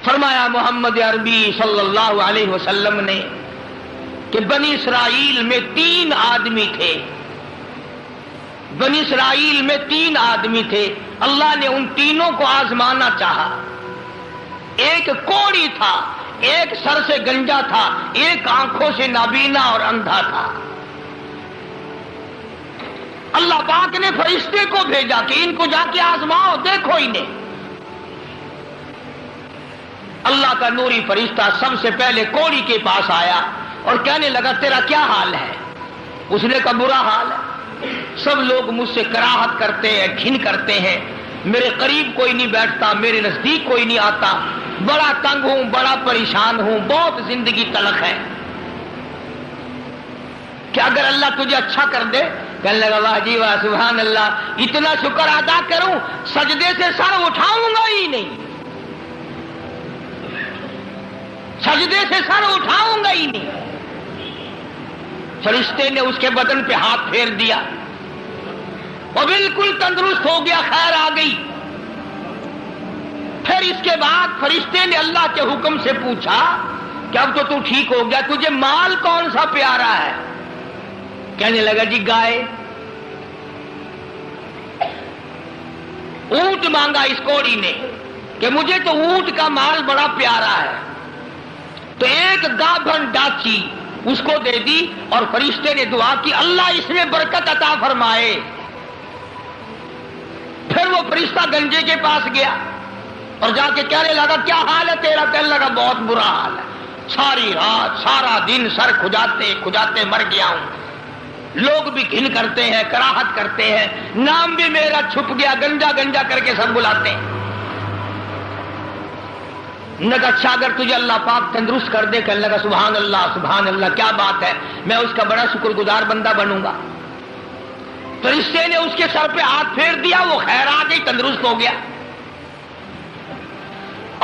فرمایا محمد عربی صلی اللہ علیہ وسلم نے کہ بنی اسرائیل میں 3 آدمی تھے، بنی اسرائیل میں 3 آدمی تھے، اللہ نے ان تینوں کو آزمانا چاہا۔ ایک کوڑی تھا، ایک سر سے گنجا تھا، ایک آنکھوں سے نابینا اور اندھا تھا۔ اللہ پاک نے فرشتے کو بھیجا کہ ان کو جا کے آزماؤ، دیکھو انہیں۔ اللہ کا نوری فرشتہ سب سے پہلے کوڑی کے پاس آیا اور کہنے لگا تیرا کیا حال ہے؟ اس نے کہا برا حال ہے، سب لوگ مجھ سے کراہت کرتے ہیں، گھن کرتے ہیں، میرے قریب کوئی نہیں بیٹھتا، میرے نزدیک کوئی نہیں آتا، بڑا تنگ ہوں، بڑا پریشان ہوں، بہت زندگی تلخ ہے۔ کہ اگر اللہ تجھے اچھا کر دے، کہنے لگا واہ جی واہ سبحان اللہ، اتنا شکر ادا کروں سجدے سے سر اٹھاؤں گا ہی نہیں، سجدے سے سر اٹھاؤں گا ہی نہیں۔ فرشتے نے اس کے بدن پہ ہاتھ پھیر دیا، وہ بالکل تندرست ہو گیا، خیر آ گئی۔ پھر اس کے بعد فرشتے نے اللہ کے حکم سے پوچھا کہ اب تو ٹھیک ہو گیا، تجھے مال کون سا پیارا ہے؟ کہنے لگا جی گائے۔ اونٹ مانگا اس کوڑی نے کہ مجھے تو اونٹ کا مال بڑا پیارا ہے، تو ایک گابھن ڈاچی اس کو دے دی اور فرشتے نے دعا کی اللہ اس میں برکت عطا فرمائے۔ پھر وہ فرشتہ گنجے کے پاس گیا اور جا کے کہنے لگا کیا حال ہے تیرا؟ کہنے لگا بہت برا حال ہے، ساری رات سارا دن سر کھجاتے کھجاتے مر گیا ہوں، لوگ بھی گھن کرتے ہیں، کراہت کرتے ہیں، نام بھی میرا چھپ گیا، گنجا گنجا کر کے سب بلاتے ہیں۔ نے کہا اچھا اگر تجھے اللہ پاک تندرست کر دے، کہنے لگا سبحان اللہ کیا بات ہے، میں اس کا بڑا شکر گزار بندہ بنوں گا۔ فرشتے نے اس کے سر پہ ہاتھ پھیر دیا، وہ خیر آ گئی، تندرست ہو گیا۔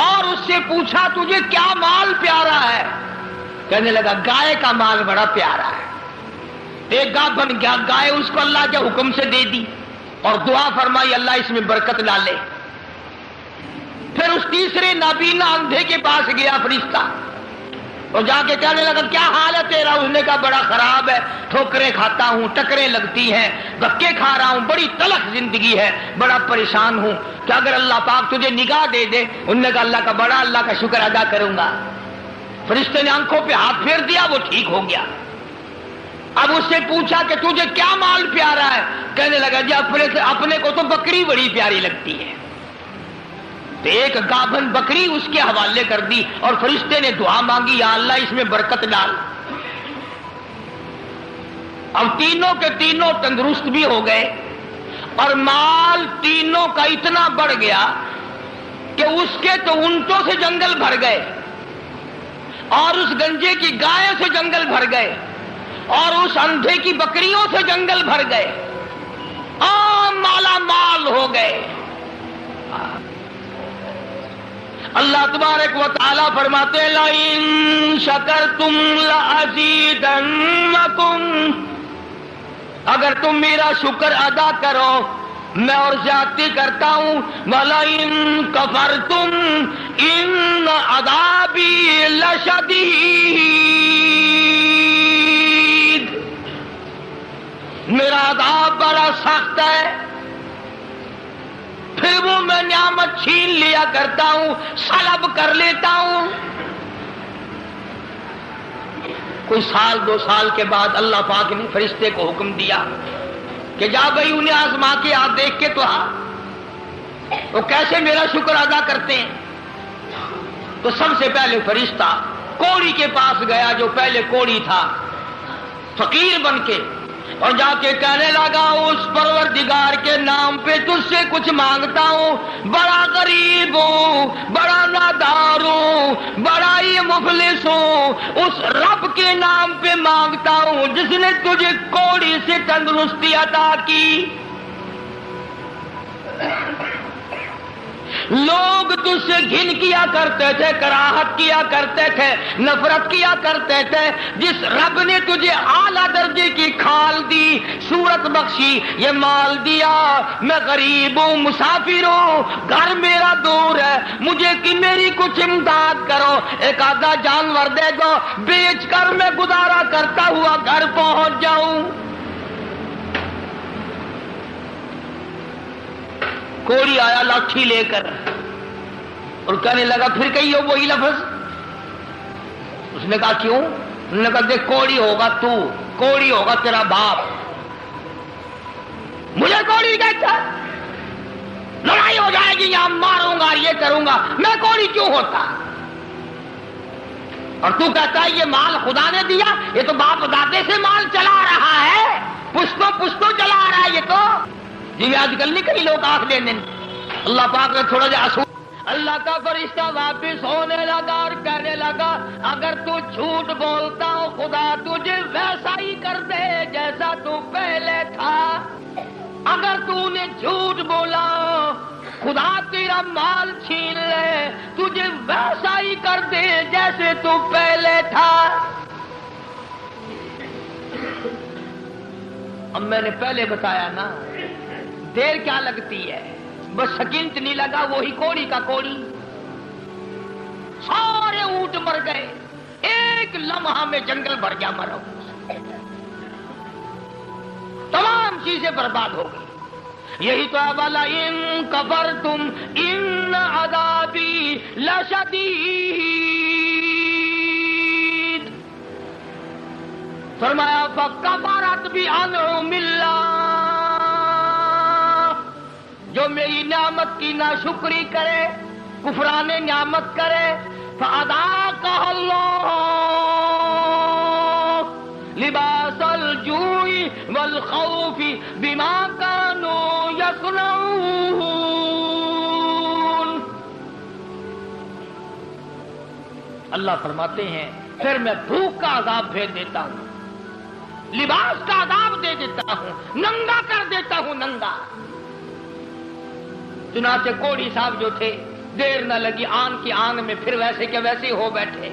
اور اس سے پوچھا تجھے کیا مال پیارا ہے؟ کہنے لگا گائے کا مال بڑا پیارا ہے۔ ایک گابھن گائے اس کو اللہ کے حکم سے دے دی اور دعا فرمائی اللہ اس میں برکت ڈالے۔ پھر اس تیسرے نابینا اندھے کے پاس گیا فرشتہ اور جا کے کہنے لگا کیا حال ہے تیرا؟ اس نے کہا بڑا خراب ہے، ٹھوکریں کھاتا ہوں، ٹکریں لگتی ہیں، دھکے کھا رہا ہوں، بڑی تلخ زندگی ہے، بڑا پریشان ہوں، کہ اگر اللہ پاک تجھے نگاہ دے دے۔ انہوں نے کہا اللہ کا شکر ادا کروں گا۔ فرشتے نے آنکھوں پہ ہاتھ پھیر دیا، وہ ٹھیک ہو گیا۔ اب اس سے پوچھا کہ تجھے کیا مال پیارا ہے؟ کہنے لگا جی اپنے کو تو بکری بڑی پیاری لگتی ہے۔ تو ایک گابھن بکری اس کے حوالے کر دی اور فرشتے نے دعا مانگی یا اللہ اس میں برکت ڈال۔ اب تینوں کے تینوں تندرست بھی ہو گئے اور مال تینوں کا اتنا بڑھ گیا کہ اس کے تو اونٹوں سے جنگل بھر گئے اور اس گنجے کی گائے سے جنگل بھر گئے اور اس اندھے کی بکریوں سے جنگل بھر گئے، مالا مال ہو گئے۔ اللہ تبارک و تعالیٰ فرماتے ہیں لَئِن شَكَرْتُمْ لَأَزِيدَنَّكُمْ، اگر تم میرا شکر ادا کرو میں اور زیادتی کرتا ہوں، وَلَئِن كَفَرْتُمْ إِنَّ عَذَابِي لَشَدِيدٌ، میرا عذاب بڑا سخت ہے۔ پھر وہ میں نعمت چھین لیا کرتا ہوں، سلب کر لیتا ہوں۔ کوئی سال 2 سال کے بعد اللہ پاک نے فرشتے کو حکم دیا کہ جا بھائی انہیں آزما کے آپ دیکھ کے تو وہ کیسے میرا شکر ادا کرتے ہیں۔ تو سب سے پہلے فرشتہ کوڑی کے پاس گیا جو پہلے کوڑی تھا، فقیر بن کے، اور جا کے کہنے لگا اس پروردگار کے نام پہ تجھ سے کچھ مانگتا ہوں، بڑا غریب ہوں، بڑا نادار ہوں، بڑا ہی مفلس ہوں، اس رب کے نام پہ مانگتا ہوں جس نے تجھے کوڑی سے تندرستی عطا کی۔ لوگ تجھ سے گھن کیا کرتے تھے، کراہت کیا کرتے تھے، نفرت کیا کرتے تھے. جس رب نے تجھے اعلیٰ درجے کی کھال دی، صورت بخشی، یہ مال دیا. میں غریب ہوں، مسافر ہوں، گھر میرا دور ہے، مجھے کہ میری کچھ امداد کرو، ایک آدھا جانور دے دو، بیچ کر میں گزارا کرتا ہوا گھر پہنچ جاؤں. کوڑی آیا لاٹھی لے کر اور کہنے لگا پھر کہیے وہی لفظ. اس نے کہا کیوں؟ انہوں نے کہا دیکھ کوڑی ہوگا تو، کوڑی ہوگا تیرا باپ، مجھے کوڑی کہتا، لڑائی ہو جائے گی، یہاں ماروں گا، یہ کروں گا، میں کوڑی کیوں ہوتا؟ اور تو کہتا ہے یہ مال خدا نے دیا، یہ تو باپ دادے سے مال چلا رہا ہے، پشتوں چلا رہا ہے یہ تو. جی آج کل نہیں کئی لوگ آنکھ لینے. اللہ پاک نے تھوڑا جا اصول. اللہ کا فرشتہ واپس ہونے لگا اور کہنے لگا اگر تو جھوٹ بولتا ہو خدا تجھے ویسا ہی کر دے جیسا تو پہلے تھا. اگر تو نے جھوٹ بولا خدا تیرا مال چھین لے، تجھے ویسا ہی کر دے جیسے تو پہلے تھا. اب میں نے پہلے بتایا نا، دیر کیا لگتی ہے، بس سکینت نہیں لگا، وہی کوڑی کا کوڑی. سارے اونٹ مر گئے، ایک لمحہ میں جنگل بھر گیا مرو، تمام چیزیں برباد ہو گئی. یہی تو والا ان کفرتم ان عذابی لشدید. فرمایا فکفرت بانعم اللہ، جو میری نعمت کی ناشکری کرے، کفران نعمت کرے، فَأَذَاقَهَا اللَّهُ لِبَاسَ الْجُوعِ وَالْخَوْفِ بِمَا كَانُوا يَصْنَعُونَ. اللہ فرماتے ہیں پھر میں بھوک کا عذاب بھیج دیتا ہوں، لباس کا عذاب دے دیتا ہوں، ننگا کر دیتا ہوں، ننگا. چنانچہ کوڑی صاحب جو تھے دیر نہ لگی، آن کی آن میں پھر ویسے کے ویسے ہو بیٹھے.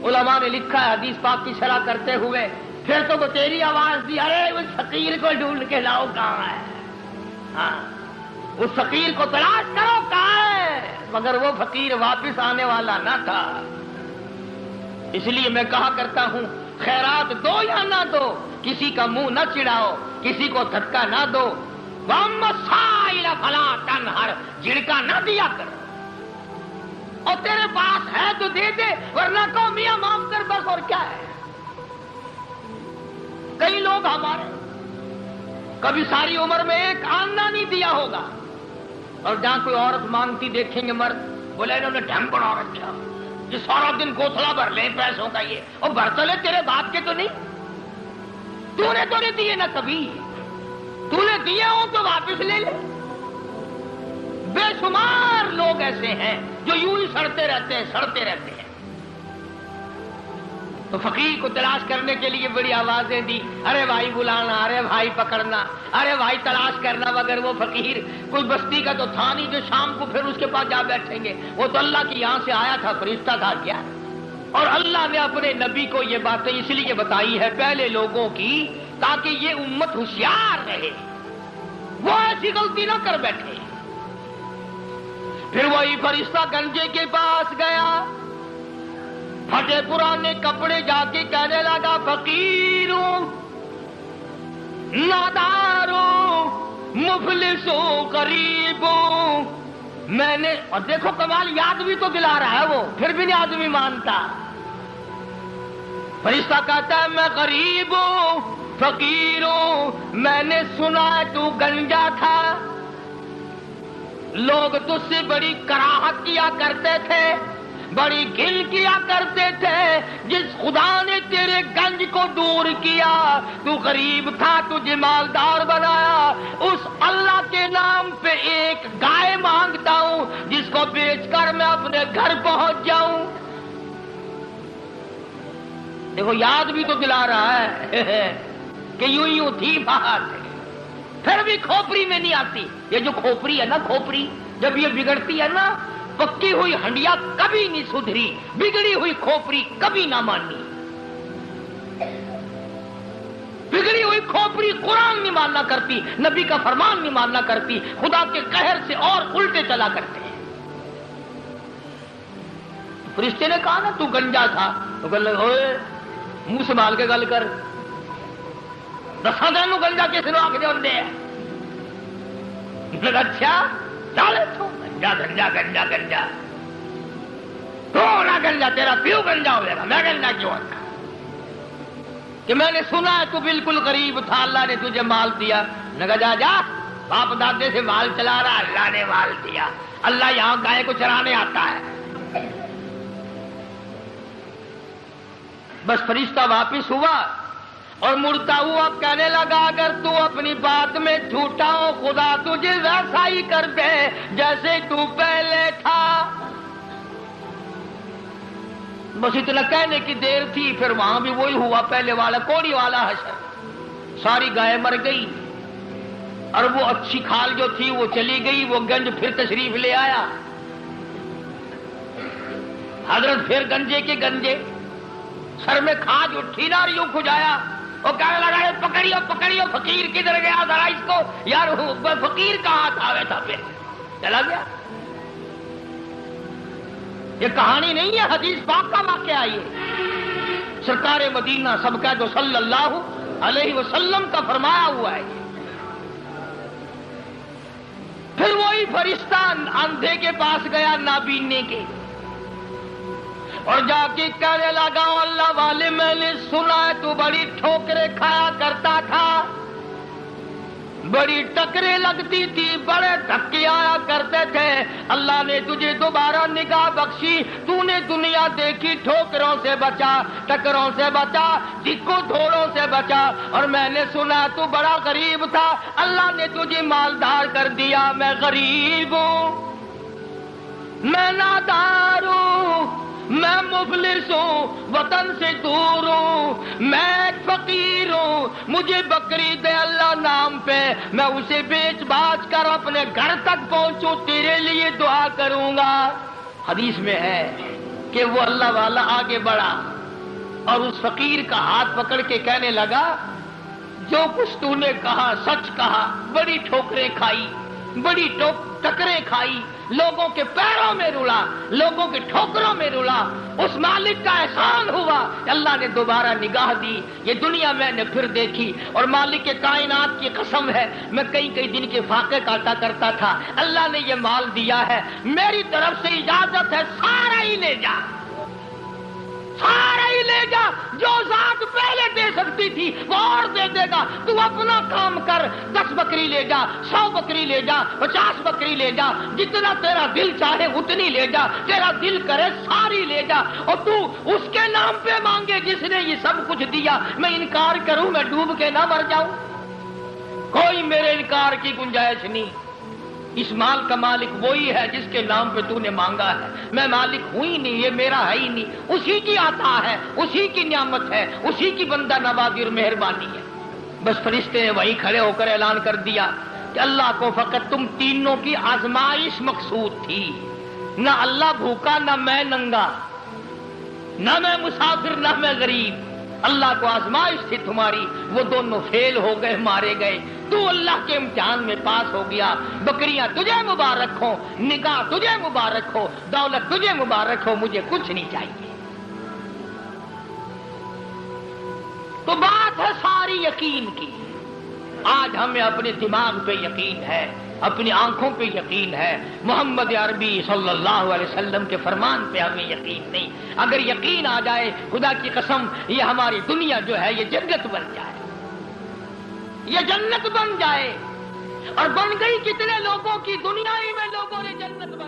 علماء نے لکھا ہے حدیث پاک کی شرح کرتے ہوئے پھر تو وہ تیری آواز دی، ارے اس فقیر کو ڈھونڈ کے لاؤ کہاں ہے، ہاں اس فقیر کو تلاش کرو کہاں ہے. مگر وہ فقیر واپس آنے والا نہ تھا. اس لیے میں کہا کرتا ہوں خیرات دو یا نہ دو، کسی کا منہ نہ چڑھاؤ، کسی کو دھکا نہ دو. وَأَمَّا السَّائِلَ فَلَا تَنْهَرْ، جھڑکا نہ دیا کر، اور تیرے پاس ہے تو دے دے، ورنہ کو میاں معاف کر بس. اور کیا ہے؟ کئی لوگ ہمارے کبھی ساری عمر میں ایک آنا نہیں دیا ہوگا، اور جہاں کوئی عورت مانگتی دیکھیں گے مرد بولے انہوں نے ڈھم بنا رکھا، یہ سارا دن گوتھلا بھر لیں پیسوں کا، یہ اور بھر تو لے تیرے باپ کے تو نہیں، تو نے تو نہیں دیے نا کبھی، تو نے دیے ہوں تو واپس لے لے. بے شمار لوگ ایسے ہیں جو یوں ہی سڑتے رہتے ہیں. تو فقیر کو تلاش کرنے کے لیے بڑی آوازیں دی، ارے بھائی بلانا، ارے بھائی پکڑنا، ارے بھائی تلاش کرنا. مگر وہ فقیر کوئی بستی کا تو تھا نہیں جو شام کو پھر اس کے پاس جا بیٹھیں گے. وہ تو اللہ کی یہاں سے آیا تھا، فرشتہ تھا کیا. اور اللہ نے اپنے نبی کو یہ باتیں اس لیے بتائی ہے پہلے لوگوں کی، تاکہ یہ امت ہوشیار رہے، وہ ایسی غلطی نہ کر بیٹھے. پھر وہی فرشتہ گنجے کے پاس گیا، پھٹے پرانے کپڑے جا کے کہنے لگا فقیروں، ناداروں، مفلسوں، غریبوں، میں نے. اور دیکھو کمال، یاد بھی تو دلا رہا ہے وہ، پھر بھی نہیں آدمی مانتا. فرشتہ کہتا ہے میں غریب ہوں، فقیر ہوں، میں نے سنا ہے تو گنجا تھا، لوگ تجھ سے بڑی کراہت کیا کرتے تھے، بڑی گھن کیا کرتے تھے. جس خدا نے تیرے گنج کو دور کیا، تو غریب تھا تجھے مالدار بنایا، اس اللہ کے نام پہ ایک گائے مانگتا ہوں جس کو بیچ کر میں اپنے گھر پہنچ جاؤں. دیکھو یاد بھی تو دلا رہا ہے کہ یوں تھی بات، پھر بھی کھوپڑی میں نہیں آتی. یہ جو کھوپڑی ہے نا، کھوپڑی جب یہ بگڑتی ہے نا، پکی ہوئی ہنڈیا کبھی نہیں سدھری، بگڑی ہوئی کھوپڑی کبھی نہ مانی۔ بگڑی ہوئی کھوپڑی قرآن نہیں ماننا کرتی، نبی کا فرمان نہیں ماننا کرتی، خدا کے قہر سے اور الٹے چلا کرتے ہیں۔ فرشتے نے کہا نا تو گنجا تھا، تو کہنے لگا اوئے منہ سنبھال کے گل کر، دسا تینوں گنجا کس نے آکھ دے ہوندے ہے؟ اچھا چالے تو گنجا گنجا گنجا گنجا، تو نہ گنجا، تیرا پیو گنجا ہوئے گا، میں گنجا کیوں ہوتا کہ میں نے سنا ہے تو بالکل غریب تھا، اللہ نے تجھے مال دیا۔ نے کہا جا جا، باپ دادے سے مال چلا رہا، اللہ نے مال دیا، اللہ یہاں گائے کو چرانے آتا ہے۔ بس فرشتہ واپس ہوا اور مڑتا ہوا کہنے لگا اگر تو اپنی بات میں جھوٹا ہو خدا تجھے ویسا ہی کر دے جیسے تو پہلے تھا۔ بس اتنا کہنے کی دیر تھی، پھر وہاں بھی وہی ہوا پہلے والا کوڑی والا حشر، ساری گائے مر گئی اور وہ اچھی کھال جو تھی وہ چلی گئی۔ وہ گنج پھر تشریف لے آیا، حضرت پھر گنجے کے گنجے، سر میں کھاج اٹھی نا اور یوں کھجایا، وہ کہنے لگا پکڑیو پکڑیو، فقیر کدھر گیا ذرا اس کو، یار فقیر کہاں تھا؟ تھا پھر چلا گیا۔ یہ کہانی نہیں ہے، حدیث پاک کا واقعہ یہ، سرکار مدینہ سب کا جو صلی اللہ علیہ وسلم کا فرمایا ہوا ہے۔ پھر وہی فرشتہ اندھے کے پاس گیا نابینے کے، اور جا کے کہنے لگا اللہ والے میں نے سنا ہے تو بڑی ٹھوکریں کھایا کرتا تھا، بڑی ٹکریں لگتی تھی، بڑے دھکے آیا کرتے تھے، اللہ نے تجھے دوبارہ نگاہ بخشی، تو نے دنیا دیکھی، ٹھوکروں سے بچا، ٹکروں سے بچا، دکو دھوڑوں سے بچا، اور میں نے سنا تو بڑا غریب تھا، اللہ نے تجھے مالدار کر دیا۔ میں غریب ہوں، میں نادار ہوں، میں مفلس ہوں، وطن سے دور ہوں، میں ایک فقیر ہوں، مجھے بکری دے اللہ نام پہ، میں اسے بیچ باچ کر اپنے گھر تک پہنچوں، تیرے لیے دعا کروں گا۔ حدیث میں ہے کہ وہ اللہ والا آگے بڑھا اور اس فقیر کا ہاتھ پکڑ کے کہنے لگا جو کچھ تو نے کہا سچ کہا، بڑی ٹھوکریں کھائی، بڑی ٹکریں کھائی، لوگوں کے پیروں میں رلا، لوگوں کے ٹھوکروں میں رلا، اس مالک کا احسان ہوا، اللہ نے دوبارہ نگاہ دی، یہ دنیا میں نے پھر دیکھی، اور مالک کے کائنات کی قسم ہے میں کئی دن کے فاقے کاٹا کرتا تھا، اللہ نے یہ مال دیا ہے، میری طرف سے اجازت ہے سارا ہی لے جا، سارا ہی لے جا، جو ذات پہلے دے سکتی تھی وہ اور دے دے گا، تو اپنا کام کر، 10 بکری لے جا، 100 بکری لے جا، 50 بکری لے جا، جتنا تیرا دل چاہے اتنی لے جا، تیرا دل کرے ساری لے جا، اور تو اس کے نام پہ مانگے جس نے یہ سب کچھ دیا، میں انکار کروں میں ڈوب کے نہ مر جاؤں، کوئی میرے انکار کی گنجائش نہیں، اس مال کا مالک وہی ہے جس کے نام پہ تو نے مانگا ہے، میں مالک ہوں ہی نہیں، یہ میرا ہے ہی نہیں، اسی کی عطا ہے، اسی کی نعمت ہے، اسی کی بندہ نوازی اور مہربانی ہے۔ بس فرشتے نے وہیں کھڑے ہو کر اعلان کر دیا کہ اللہ کو فقط تم تینوں کی آزمائش مقصود تھی، نہ اللہ بھوکا، نہ میں ننگا، نہ میں مسافر، نہ میں غریب، اللہ کو آزمائش تھی تمہاری، وہ دونوں فیل ہو گئے، مارے گئے، تو اللہ کے امتحان میں پاس ہو گیا، بکریاں تجھے مبارک ہو، نگاہ تجھے مبارک ہو، دولت تجھے مبارک ہو، مجھے کچھ نہیں چاہیے۔ تو بات ہے ساری یقین کی، آج ہمیں اپنے دماغ پہ یقین ہے، اپنی آنکھوں پہ یقین ہے، محمد عربی صلی اللہ علیہ وسلم کے فرمان پہ ہمیں یقین نہیں۔ اگر یقین آ جائے خدا کی قسم یہ ہماری دنیا جو ہے یہ جنت بن جائے، یہ جنت بن جائے، اور بن گئی کتنے لوگوں کی، دنیا ہی میں لوگوں نے جنت بن